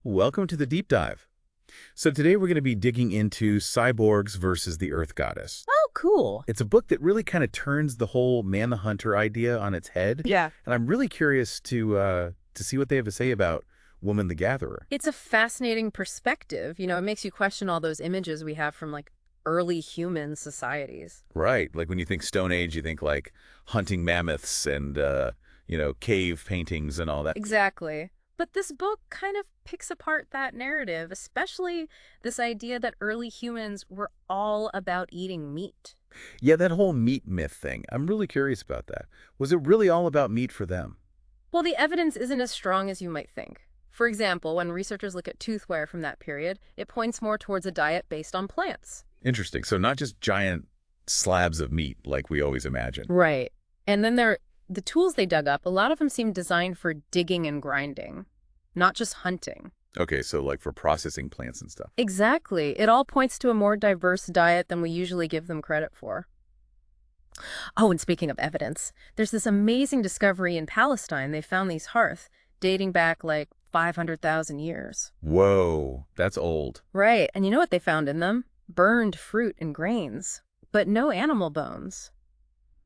Welcome to the deep dive. So today we're going to be digging into Cyborgs versus the Earth Goddess. Oh, cool. It's a book that really kind of turns the whole man the hunter idea on its head. Yeah. And I'm really curious to see what they have to say about woman the gatherer. It's a fascinating perspective. It makes you question all those images we have from early human societies. Right. Like when you think Stone Age, you think like hunting mammoths and, cave paintings and all that. Exactly. But this book kind of picks apart that narrative, especially this idea that early humans were all about eating meat. Yeah, that whole meat myth thing. I'm really curious about that. Was it really all about meat for them? Well, the evidence isn't as strong as you might think. For example, when researchers look at toothware from that period, it points more towards a diet based on plants. Interesting. So not just giant slabs of meat like we always imagine. Right. And then the tools they dug up, a lot of them seem designed for digging and grinding, not just hunting. Okay, so like for processing plants and stuff. Exactly. It all points to a more diverse diet than we usually give them credit for. Oh, and speaking of evidence, there's this amazing discovery in Palestine. They found these hearth dating back 500,000 years. Whoa, that's old. Right. And you know what they found in them? Burned fruit and grains, but no animal bones.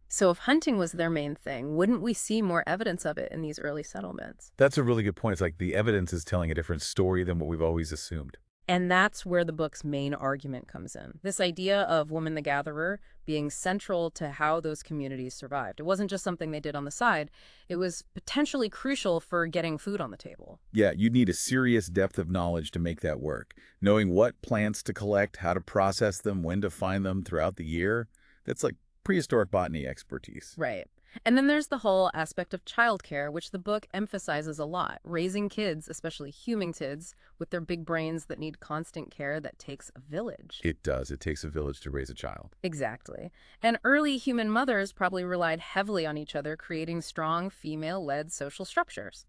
So if hunting was their main thing, wouldn't we see more evidence of it in these early settlements? That's a really good point. It's like the evidence is telling a different story than what we've always assumed. And that's where the book's main argument comes in. This idea of woman the gatherer being central to how those communities survived. It wasn't just something they did on the side. It was potentially crucial for getting food on the table. Yeah, you'd need a serious depth of knowledge to make that work. Knowing what plants to collect, how to process them, when to find them throughout the year. That's like prehistoric botany expertise. Right. And then there's the whole aspect of childcare, which the book emphasizes a lot. Raising kids, especially human kids, with their big brains that need constant care, that takes a village. It does. It takes a village to raise a child. Exactly. And early human mothers probably relied heavily on each other, creating strong female-led social structures.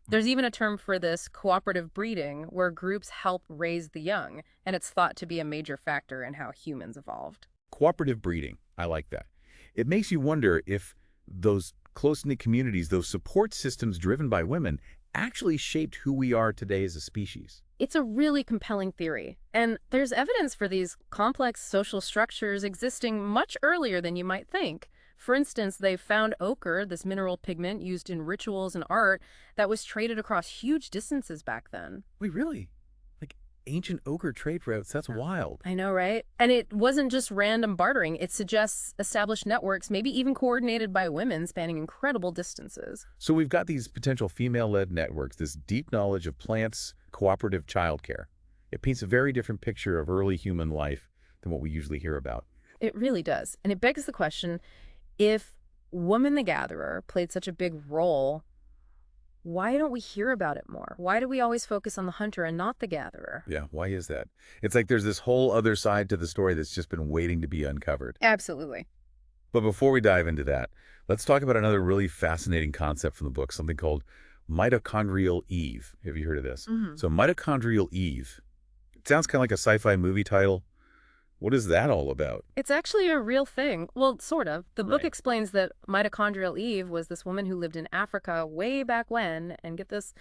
There's even a term for this, cooperative breeding, where groups help raise the young, and it's thought to be a major factor in how humans evolved. Cooperative breeding. I like that. It makes you wonder if those close-knit communities, those support systems driven by women, actually shaped who we are today as a species. It's a really compelling theory, and there's evidence for these complex social structures existing much earlier than you might think. For instance, they found ochre, this mineral pigment used in rituals and art, that was traded across huge distances back then. Wait, really? Like ancient ochre trade routes? That's wild. I know, right? And it wasn't just random bartering. It suggests established networks, maybe even coordinated by women, spanning incredible distances. So we've got these potential female-led networks, this deep knowledge of plants, cooperative childcare. It paints a very different picture of early human life than what we usually hear about. It really does. And it begs the question, if woman the gatherer played such a big role, why don't we hear about it more? Why do we always focus on the hunter and not the gatherer? Yeah, why is that? It's like there's this whole other side to the story that's just been waiting to be uncovered. Absolutely. But before we dive into that, let's talk about another really fascinating concept from the book, something called mitochondrial Eve. Have you heard of this? So mitochondrial Eve. It sounds kind of like a sci-fi movie title. What is that all about? It's actually a real thing. Well, sort of. The book Right. explains that mitochondrial Eve was this woman who lived in Africa way back when, and get this,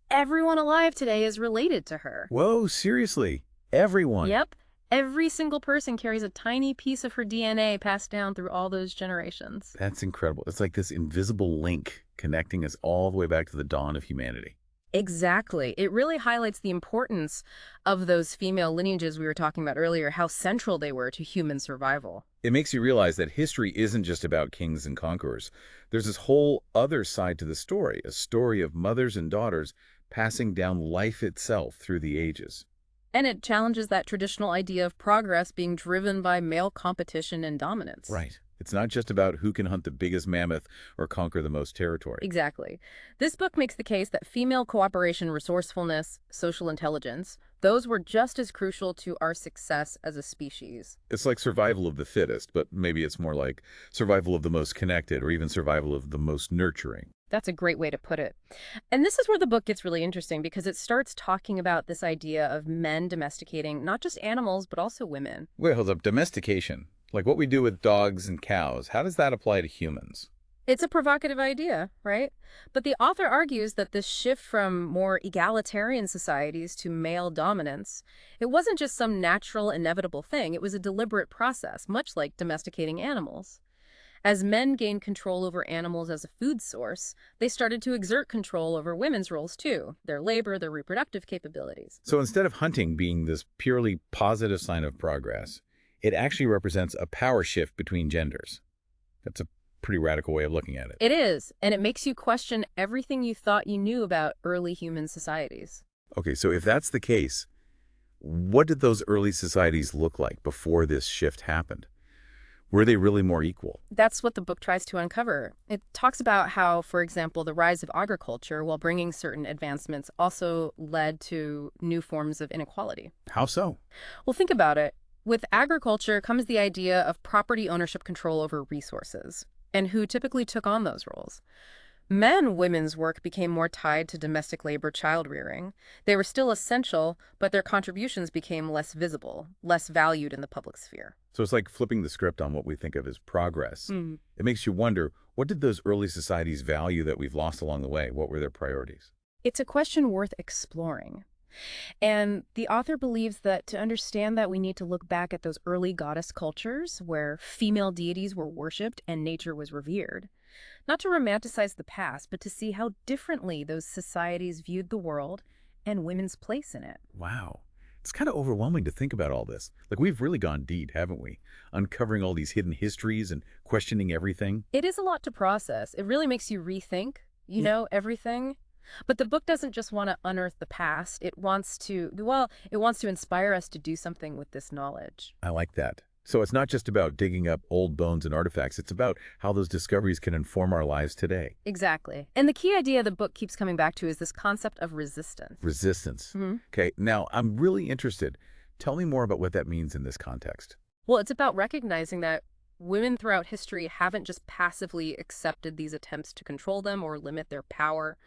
everyone alive today is related to her. Whoa, seriously? Everyone? Yep. Every single person carries a tiny piece of her DNA passed down through all those generations. That's incredible. It's like this invisible link connecting us all the way back to the dawn of humanity. Exactly. It really highlights the importance of those female lineages we were talking about earlier, how central they were to human survival. It makes you realize that history isn't just about kings and conquerors. There's this whole other side to the story, a story of mothers and daughters passing down life itself through the ages. And it challenges that traditional idea of progress being driven by male competition and dominance. Right. It's not just about who can hunt the biggest mammoth or conquer the most territory. Exactly. This book makes the case that female cooperation, resourcefulness, social intelligence, those were just as crucial to our success as a species. It's like survival of the fittest, but maybe it's more like survival of the most connected or even survival of the most nurturing. That's a great way to put it. And this is where the book gets really interesting because it starts talking about this idea of men domesticating not just animals, but also women. Wait, hold up. Domestication. Like what we do with dogs and cows, how does that apply to humans? It's a provocative idea, right? But the author argues that this shift from more egalitarian societies to male dominance, it wasn't just some natural, inevitable thing. It was a deliberate process, much like domesticating animals. As men gained control over animals as a food source, they started to exert control over women's roles too, their labor, their reproductive capabilities. So instead of hunting being this purely positive sign of progress, it actually represents a power shift between genders. That's a pretty radical way of looking at it. It is, and it makes you question everything you thought you knew about early human societies. Okay, so if that's the case, what did those early societies look like before this shift happened? Were they really more equal? That's what the book tries to uncover. It talks about how, for example, the rise of agriculture, while bringing certain advancements, also led to new forms of inequality. How so? Well, think about it. With agriculture comes the idea of property ownership control over resources, and who typically took on those roles. Women's work became more tied to domestic labor, child rearing. They were still essential, but their contributions became less visible, less valued in the public sphere. So it's like flipping the script on what we think of as progress. It makes you wonder, what did those early societies value that we've lost along the way? What were their priorities? It's a question worth exploring. And the author believes that to understand that we need to look back at those early goddess cultures where female deities were worshipped and nature was revered. Not to romanticize the past, but to see how differently those societies viewed the world and women's place in it. Wow. It's kind of overwhelming to think about all this. Like, we've really gone deep, haven't we? Uncovering all these hidden histories and questioning everything. It is a lot to process. It really makes you rethink, everything. But the book doesn't just want to unearth the past. It wants to inspire us to do something with this knowledge. I like that. So it's not just about digging up old bones and artifacts. It's about how those discoveries can inform our lives today. Exactly. And the key idea the book keeps coming back to is this concept of resistance. Resistance. Okay, now I'm really interested. Tell me more about what that means in this context. Well, it's about recognizing that women throughout history haven't just passively accepted these attempts to control them or limit their power.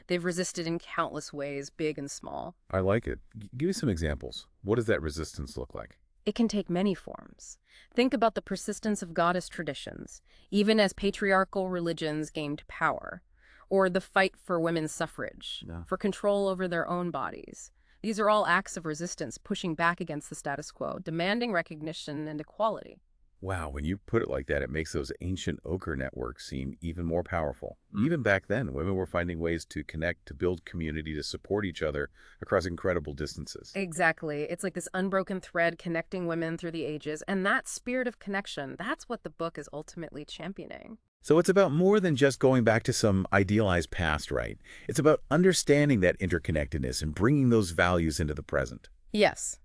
They've resisted in countless ways, big and small. I like it. Give me some examples. What does that resistance look like? It can take many forms. Think about the persistence of goddess traditions, even as patriarchal religions gained power, or the fight for women's suffrage, for control over their own bodies. These are all acts of resistance pushing back against the status quo, demanding recognition and equality. Wow, when you put it like that, it makes those ancient ochre networks seem even more powerful. Even back then, women were finding ways to connect, to build community, to support each other across incredible distances. Exactly. It's like this unbroken thread connecting women through the ages, and that spirit of connection, that's what the book is ultimately championing. So it's about more than just going back to some idealized past, right? It's about understanding that interconnectedness and bringing those values into the present. Yes.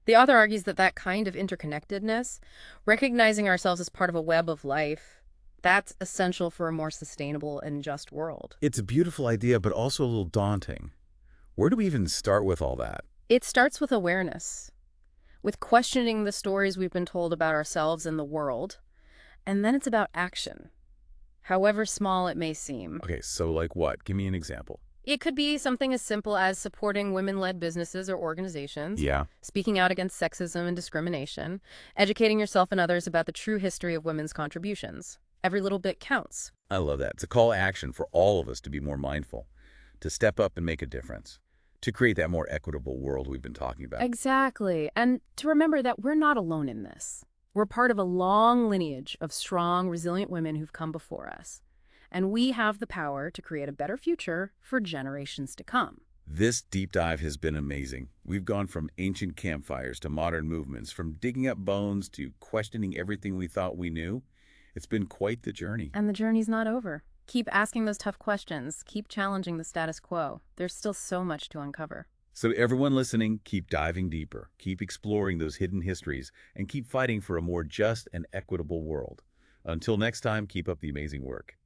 The author argues that that kind of interconnectedness, recognizing ourselves as part of a web of life, that's essential for a more sustainable and just world. It's a beautiful idea, but also a little daunting. Where do we even start with all that? It starts with awareness, with questioning the stories we've been told about ourselves and the world, and then it's about action, however small it may seem. Okay, so like what? Give me an example. It could be something as simple as supporting women-led businesses or organizations, Yeah. speaking out against sexism and discrimination, educating yourself and others about the true history of women's contributions. Every little bit counts. I love that. It's a call to action for all of us to be more mindful, to step up and make a difference, to create that more equitable world we've been talking about. Exactly. And to remember that we're not alone in this. We're part of a long lineage of strong, resilient women who've come before us. And we have the power to create a better future for generations to come. This deep dive has been amazing. We've gone from ancient campfires to modern movements, from digging up bones to questioning everything we thought we knew. It's been quite the journey. And the journey's not over. Keep asking those tough questions. Keep challenging the status quo. There's still so much to uncover. So everyone listening, keep diving deeper, keep exploring those hidden histories, and keep fighting for a more just and equitable world. Until next time, keep up the amazing work.